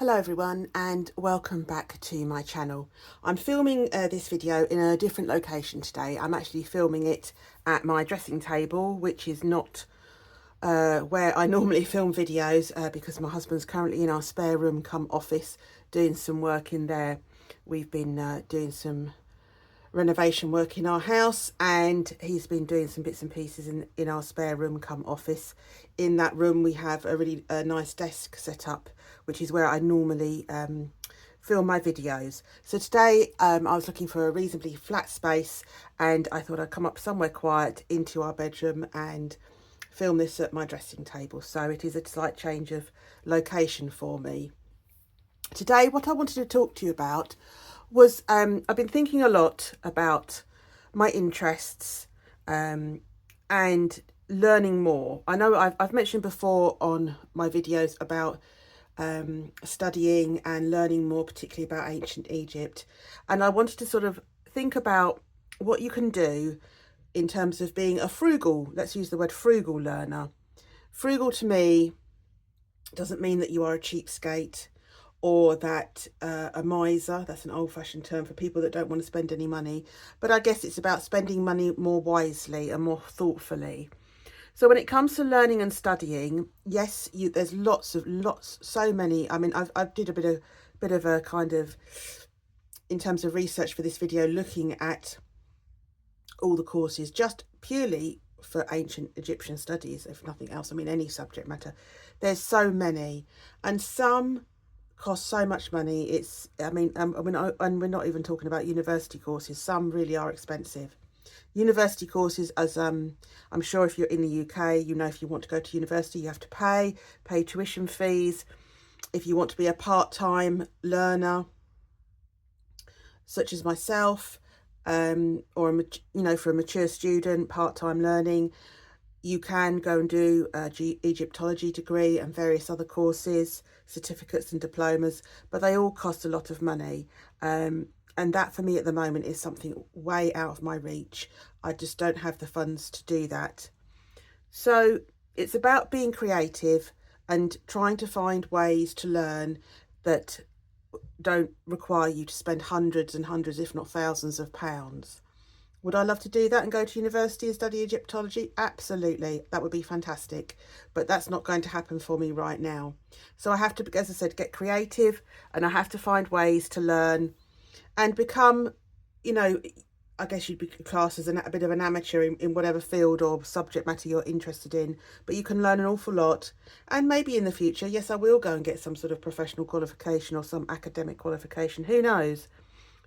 Hello everyone and welcome back to my channel. I'm filming this video in a different location today. I'm actually filming it at my dressing table, which is not where I normally film videos because my husband's currently in our spare room come office doing some work in there. We've been doing some renovation work in our house and he's been doing some bits and pieces in our spare room come office. In that room we have a really nice desk set up, which is where I normally film my videos. So today I was looking for a reasonably flat space and I thought I'd come up somewhere quiet into our bedroom and film this at my dressing table. So it is a slight change of location for me. Today what I wanted to talk to you about was I've been thinking a lot about my interests and learning more. I know I've mentioned before on my videos about studying and learning more, particularly about ancient Egypt, and I wanted to sort of think about what you can do in terms of being a frugal, let's use the word frugal learner. Frugal to me doesn't mean that you are a cheapskate or that a miser. That's an old-fashioned term for people that don't want to spend any money, but I guess it's about spending money more wisely and more thoughtfully. So when it comes to learning and studying, yes, there's so many. I mean, I did a bit of a kind of, in terms of research for this video, looking at all the courses just purely for ancient Egyptian studies, if nothing else. I mean, any subject matter. There's so many, and some cost so much money. It's, and we're not even talking about university courses. Some really are expensive. University courses, as I'm sure if you're in the UK, you know, if you want to go to university, you have to pay tuition fees. If you want to be a part-time learner, such as myself, or for a mature student, part-time learning, you can go and do a Egyptology degree and various other courses, certificates and diplomas, but they all cost a lot of money. And that for me at the moment is something way out of my reach. I just don't have the funds to do that. So it's about being creative and trying to find ways to learn that don't require you to spend hundreds and hundreds, if not thousands of pounds. Would I love to do that and go to university and study Egyptology? Absolutely, that would be fantastic. But that's not going to happen for me right now. So I have to, as I said, get creative, and I have to find ways to learn and become, I guess you'd be classed as a bit of an amateur in whatever field or subject matter you're interested in. But you can learn an awful lot. And maybe in the future, yes, I will go and get some sort of professional qualification or some academic qualification. Who knows?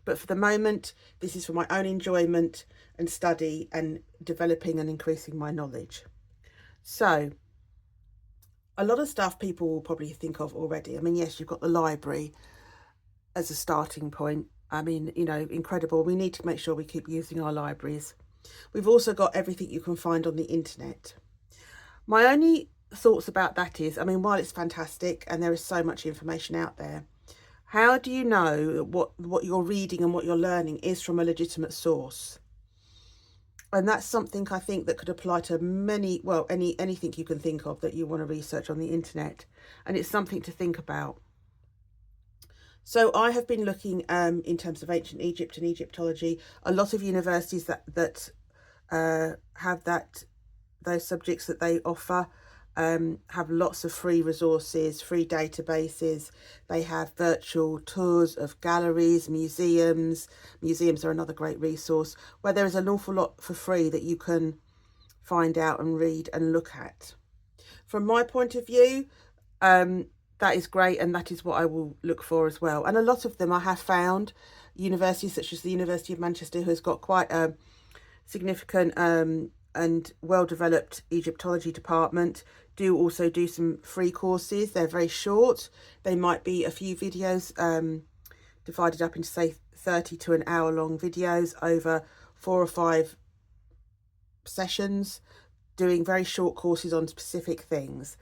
But for the moment, this is for my own enjoyment and study and developing and increasing my knowledge. So a lot of stuff people will probably think of already. I mean, yes, you've got the library as a starting point. I mean, incredible. We need to make sure we keep using our libraries. We've also got everything you can find on the internet. My only thoughts about that is, I mean, while it's fantastic and there is so much information out there, how do you know what you're reading and what you're learning is from a legitimate source? And that's something I think that could apply to many, well, anything you can think of that you want to research on the internet. And it's something to think about. So I have been looking in terms of ancient Egypt and Egyptology. A lot of universities that have those subjects that they offer have lots of free resources, free databases. They have virtual tours of galleries, museums. Museums are another great resource where there is an awful lot for free that you can find out and read and look at. From my point of view, that is great, and that is what I will look for as well. And a lot of them I have found, universities such as the University of Manchester, who has got quite a significant and well-developed Egyptology department, do also do some free courses. They're very short. They might be a few videos divided up into, say, 30 to an hour long videos over 4 or 5 sessions, doing very short courses on specific things.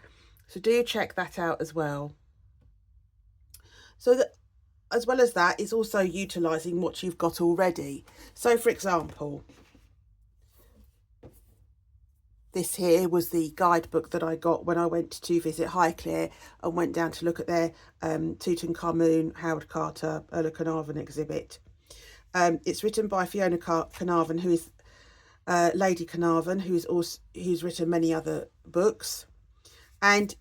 So do check that out as well. So that, as well as that, is also utilising what you've got already. So for example, This here was the guidebook that I got when I went to visit Highclere and went down to look at their Tutankhamun, Howard Carter, Ulla Carnarvon exhibit. It's written by Fiona Carnarvon, who is Lady Carnarvon, who's written many other books. And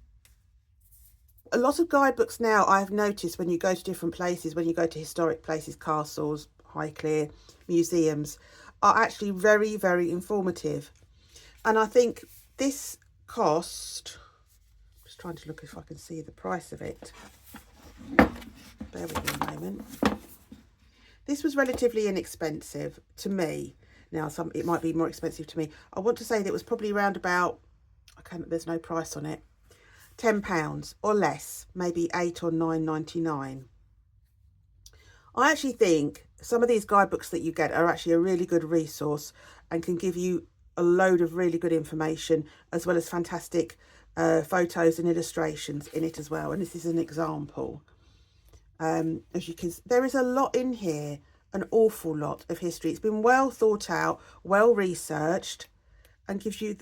a lot of guidebooks now, I've noticed, when you go to different places, when you go to historic places, castles, Highclere, museums, are actually very, very informative. And I think this cost, I'm just trying to look if I can see the price of it. Bear with me a moment. This was relatively inexpensive to me. Now, it might be more expensive to me. I want to say that it was probably around about, there's no price on it, £10 or less, maybe £8 or £9.99. I actually think some of these guidebooks that you get are actually a really good resource and can give you a load of really good information, as well as fantastic photos and illustrations in it as well. And this is an example. As you can, there is a lot in here, an awful lot of history. It's been well thought out, well researched, and gives you,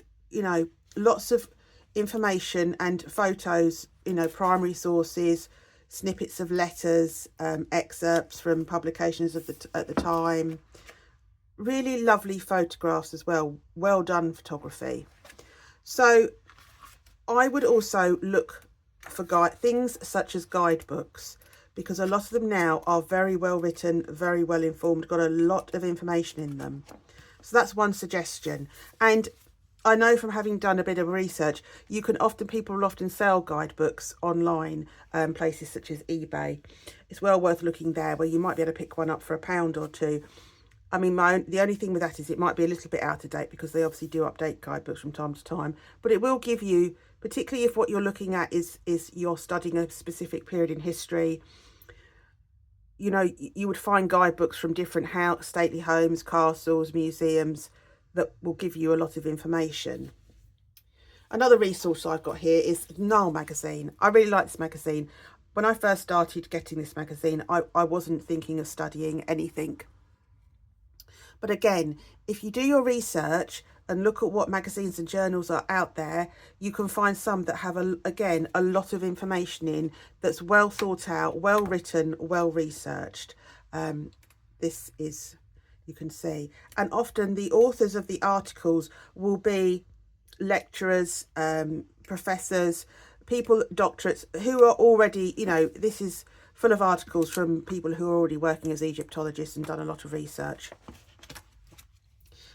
lots of information and photos, primary sources, snippets of letters, excerpts from publications at the time. Really lovely photographs as well. Well done photography. So I would also look for things such as guidebooks, because a lot of them now are very well written, very well informed, got a lot of information in them. So that's one suggestion. And I know from having done a bit of research, people will often sell guidebooks online, places such as eBay. It's well worth looking there, where you might be able to pick one up for £1 or £2. I mean, the only thing with that is it might be a little bit out of date, because they obviously do update guidebooks from time to time. But it will give you, particularly if what you're looking at is you're studying a specific period in history, you would find guidebooks from different stately homes, castles, museums, that will give you a lot of information. Another resource I've got here is Nile magazine. I really like this magazine. When I first started getting this magazine, I wasn't thinking of studying anything. But again, if you do your research and look at what magazines and journals are out there, you can find some that have, a lot of information in, that's well thought out, well written, well researched. This is, you can see. And often the authors of the articles will be lecturers, professors, people, doctorates, who are already, this is full of articles from people who are already working as Egyptologists and done a lot of research.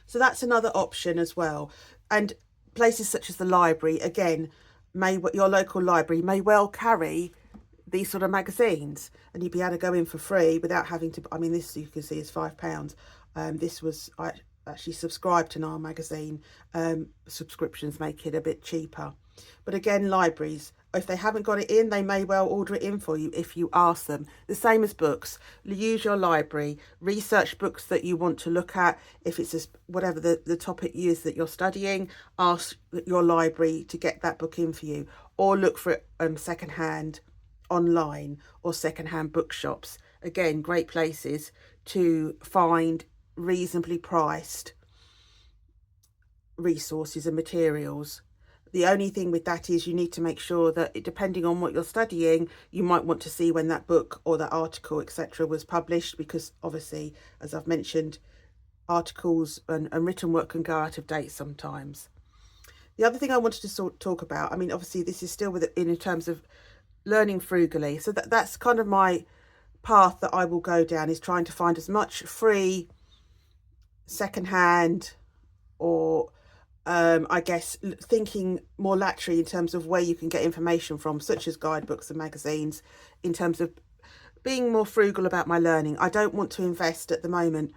So that's another option as well. And places such as the library, again, your local library may well carry these sort of magazines, and you'd be able to go in for free without having to, this you can see is £5. I actually subscribe to Nile magazine. Subscriptions make it a bit cheaper. But again, libraries, if they haven't got it in, they may well order it in for you if you ask them. The same as books. Use your library, research books that you want to look at. If it's whatever the topic is that you're studying, ask your library to get that book in for you, or look for it secondhand online, or secondhand bookshops. Again, great places to find reasonably priced resources and materials. The only thing with that is you need to make sure that, depending on what you're studying, you might want to see when that book or that article, etc., was published, because obviously, as I've mentioned, articles and written work can go out of date sometimes. The other thing I wanted to talk about, obviously this is still in terms of learning frugally. So that's kind of my path that I will go down, is trying to find as much free, secondhand, or I guess thinking more laterally in terms of where you can get information from, such as guidebooks and magazines, in terms of being more frugal about my learning. I don't want to invest at the moment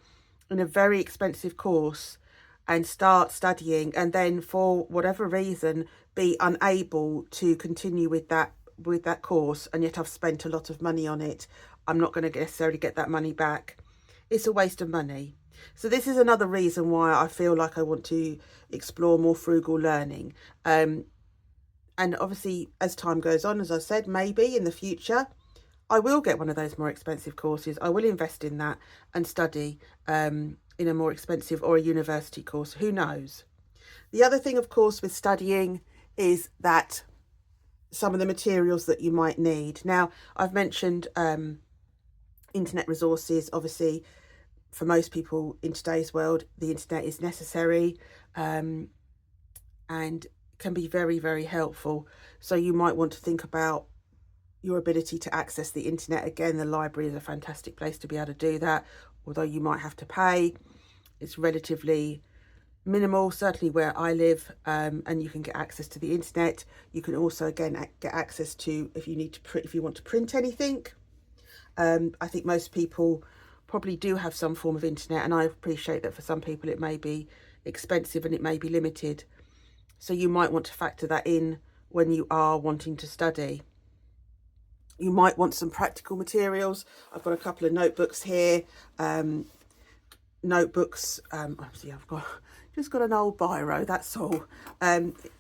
in a very expensive course and start studying, and then for whatever reason be unable to continue with that course, and yet I've spent a lot of money on it. I'm not going to necessarily get that money back. It's a waste of money. So this is another reason why I feel like I want to explore more frugal learning. And obviously, as time goes on, as I said, maybe in the future, I will get one of those more expensive courses. I will invest in that and study in a more expensive or a university course. Who knows? The other thing, of course, with studying is that some of the materials that you might need. Now, I've mentioned internet resources. Obviously, for most people in today's world, the internet is necessary and can be very, very helpful. So you might want to think about your ability to access the internet. Again, the library is a fantastic place to be able to do that, although you might have to pay. It's relatively minimal, certainly where I live, and you can get access to the internet. You can also, again, get access to, if you want to print anything. I think most people probably do have some form of internet, and I appreciate that for some people it may be expensive and it may be limited. So you might want to factor that in when you are wanting to study. You might want some practical materials. I've got a couple of notebooks here. Notebooks, obviously I've just got an old biro, that's all.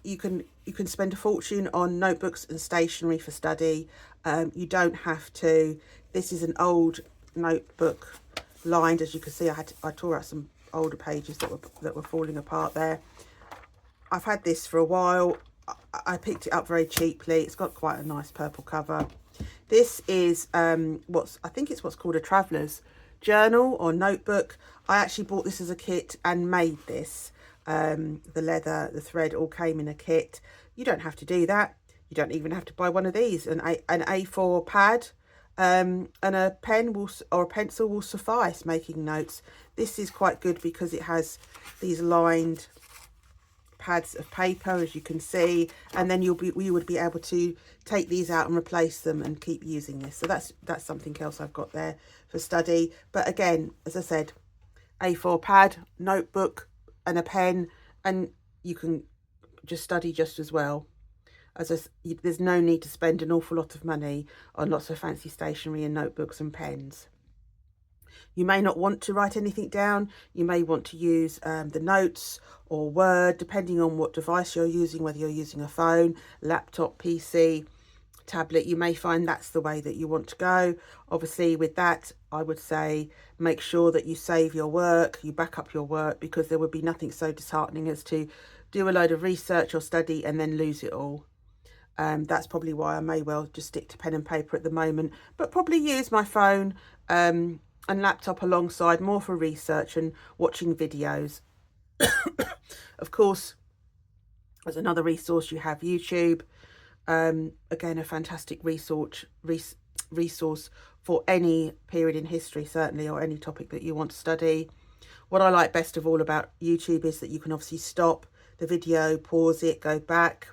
You can spend a fortune on notebooks and stationery for study. You don't have to. This is an old notebook lined, as you can see. I tore out some older pages that were falling apart there. I've had this for a while. I picked it up very cheaply. It's got quite a nice purple cover. This is I think it's what's called a traveller's journal or notebook. I actually bought this as a kit and made this. The leather, the thread all came in a kit. You don't have to do that. You don't even have to buy one of these. An A4 pad and a pen or a pencil will suffice making notes. This is quite good because it has these lined pads of paper, as you can see, and then you would be able to take these out and replace them and keep using this. So that's something else I've got there for study. But again, as I said, A4 pad, notebook and a pen, and you can just study just as well. There's no need to spend an awful lot of money on lots of fancy stationery and notebooks and pens. You may not want to write anything down. You may want to use the notes or Word, depending on what device you're using, whether you're using a phone, laptop, PC, tablet. You may find that's the way that you want to go. Obviously, with that, I would say make sure that you save your work, you back up your work, because there would be nothing so disheartening as to do a load of research or study and then lose it all. That's probably why I may well just stick to pen and paper at the moment, but probably use my phone and laptop alongside, more for research and watching videos. Of course, as another resource, you have YouTube. Again, a fantastic resource for any period in history, certainly, or any topic that you want to study. What I like best of all about YouTube is that you can obviously stop the video, pause it, go back,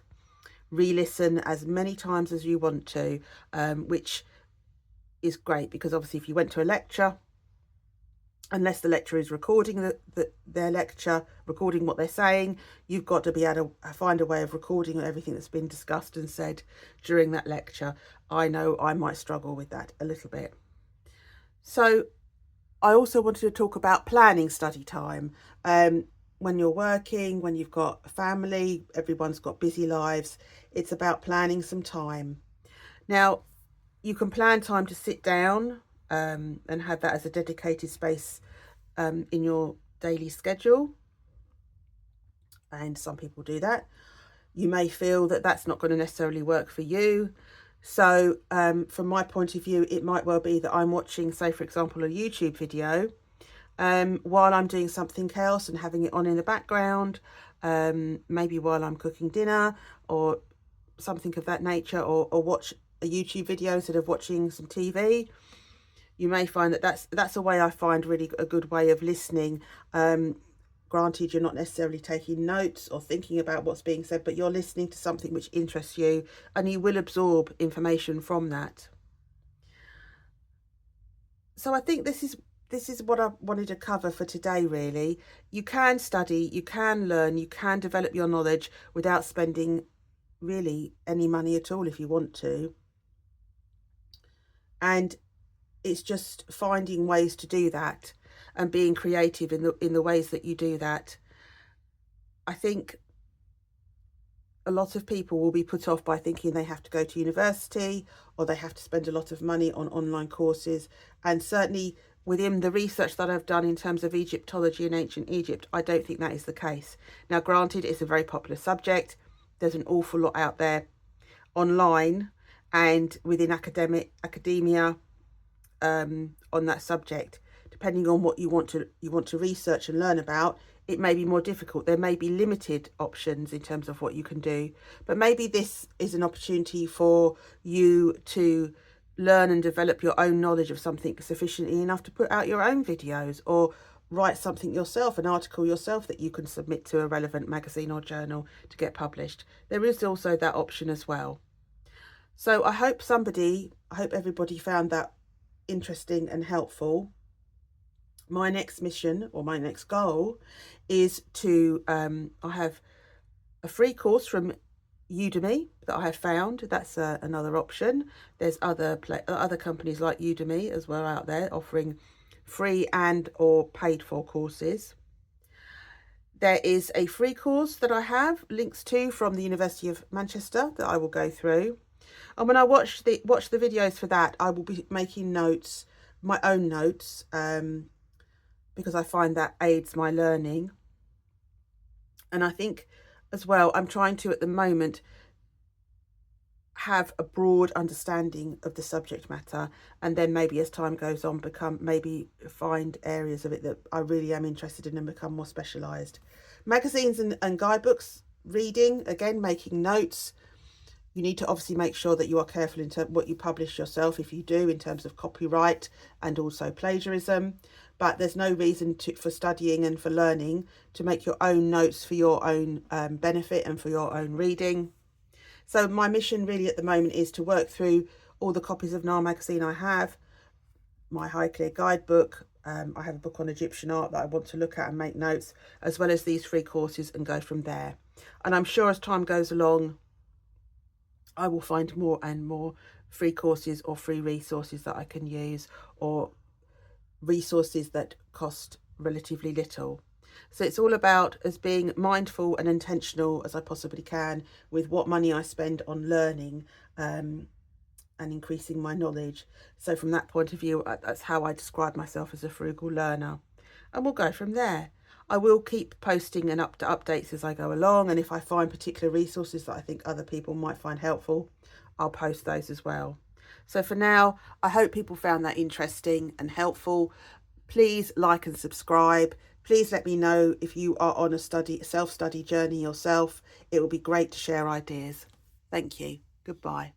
re-listen as many times as you want to, which is great, because obviously if you went to a lecture, unless the lecturer is recording their lecture, recording what they're saying, you've got to be able to find a way of recording everything that's been discussed and said during that lecture. I know I might struggle with that a little bit. So I also wanted to talk about planning study time. When you're working, when you've got a family, everyone's got busy lives, it's about planning some time. Now, you can plan time to sit down and have that as a dedicated space in your daily schedule. And some people do that. You may feel that that's not going to necessarily work for you. So from my point of view, it might well be that I'm watching, say, for example, a YouTube video while I'm doing something else and having it on in the background, maybe while I'm cooking dinner or something of that nature, or watch a YouTube video instead of watching some TV. You may find that that's a way I find really a good way of listening. Granted, you're not necessarily taking notes or thinking about what's being said, but you're listening to something which interests you, and you will absorb information from that. So I think this is what I wanted to cover for today, really. You can study, you can learn, you can develop your knowledge without spending really any money at all if you want to. And it's just finding ways to do that and being creative in the ways that you do that. I think a lot of people will be put off by thinking they have to go to university or they have to spend a lot of money on online courses. And certainly within the research that I've done in terms of Egyptology and ancient Egypt, I don't think that is the case. Now, granted, it's a very popular subject. There's an awful lot out there online and within academia on that subject. Depending on what you want to research and learn about, it may be more difficult. There may be limited options in terms of what you can do, but maybe this is an opportunity for you to learn and develop your own knowledge of something sufficiently enough to put out your own videos, or write something yourself, an article yourself that you can submit to a relevant magazine or journal to get published. There is also that option as well. So I hope everybody found that interesting and helpful. My next mission, or my next goal, is to I have a free course from Udemy that I have found. That's another option. There's other companies like Udemy as well out there offering free and or paid for courses. There is a free course that I have links to from the University of Manchester that I will go through. And when I watch the videos for that, I will be making notes, my own notes, because I find that aids my learning. And I think as well, I'm trying to, at the moment, have a broad understanding of the subject matter, and then maybe as time goes on find areas of it that I really am interested in and become more specialised. Magazines and guidebooks reading, again, making notes. You need to obviously make sure that you are careful in terms of what you publish yourself, if you do, in terms of copyright and also plagiarism. But there's no reason for studying and for learning to make your own notes for your own benefit and for your own reading. So my mission really at the moment is to work through all the copies of NAR magazine I have, my Highclere guidebook. I have a book on Egyptian art that I want to look at and make notes, as well as these free courses, and go from there. And I'm sure as time goes along, I will find more and more free courses or free resources that I can use, or resources that cost relatively little. So it's all about as being mindful and intentional as I possibly can with what money I spend on learning and increasing my knowledge. So from that point of view, that's how I describe myself, as a frugal learner. And we'll go from there. I will keep posting and updates as I go along, and if I find particular resources that I think other people might find helpful, I'll post those as well. So for now, I hope people found that interesting and helpful. Please like and subscribe. Please let me know if you are on a self-study journey yourself. It will be great to share ideas. Thank you. Goodbye.